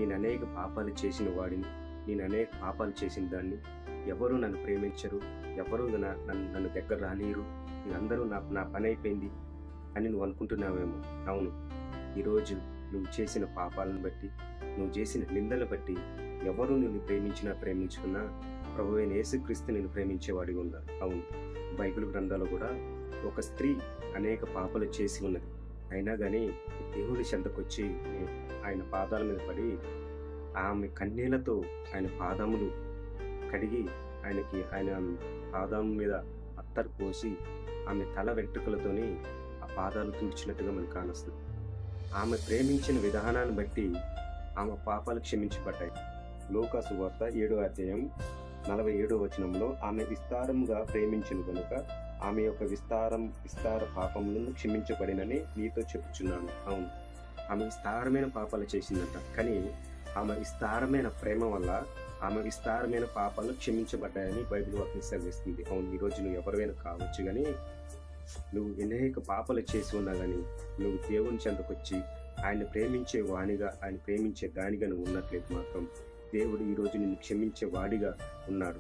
నేను అనేక పాపాలు చేసిన వాడిని, నేను అనేక పాపాలు చేసిన దాన్ని, ఎవరు నన్ను ప్రేమించరు, ఎవరు నన్ను దగ్గర రానియరు, అందరూ నా పని అయిపోయింది అని నువ్వు అనుకుంటున్నావేమో. అవును, ఈరోజు నువ్వు చేసిన పాపాలను బట్టి, నువ్వు చేసిన నిందలు బట్టి ఎవరు నిన్ను ప్రేమించినా ప్రేమించుకున్నా ప్రభువైన యేసుక్రీస్తు నిన్ను ప్రేమించేవాడిగా ఉన్నారు. అవును, బైబిల్ గ్రంథాలు కూడా ఒక స్త్రీ అనేక పాపాలు చేసి ఉన్నది, అయినా కానీ దేవుడి చెంతకొచ్చి ఆయన పాదాల మీద పడి ఆమె కన్నీళ్లతో ఆయన పాదములు కడిగి ఆయన పాదం మీద అత్తరు పోసి ఆమె తల వెంట్రుకలతోని ఆ పాదాలు తుడిచినట్టుగా మనకు కానొస్తుంది. ఆమె ప్రేమించిన విధానాన్ని బట్టి ఆమె పాపాలు క్షమించబడ్డాయి. లూకా సువార్త 7వ అధ్యాయం 47వ వచనంలో ఆమె విస్తారముగా ప్రేమించును కనుక ఆమె యొక్క విస్తార పాపములను క్షమించబడినని నీతో చెప్పుచున్నాను. అవును, ఆమె విస్తారమైన పాపాలు చేసిందంట, కానీ ఆమె విస్తారమైన ప్రేమ వల్ల ఆమె విస్తారమైన పాపాలు క్షమించబడ్డాయని బైబిల్ వాక్యం సెలవిస్తుంది. అవును, ఈరోజు నువ్వు ఎవరివైనా కావచ్చు, కానీ నువ్వు అనేక పాపాలు చేసి ఉన్నా కానీ నువ్వు దేవుని చెంతకొచ్చి ఆయన ప్రేమించే వాణిగా, ఆయన ప్రేమించే దానిగా నువ్వు ఉన్నట్లయితే మాత్రం దేవుడు ఈరోజు నిన్ను క్షమించే వాడిగా ఉన్నాడు.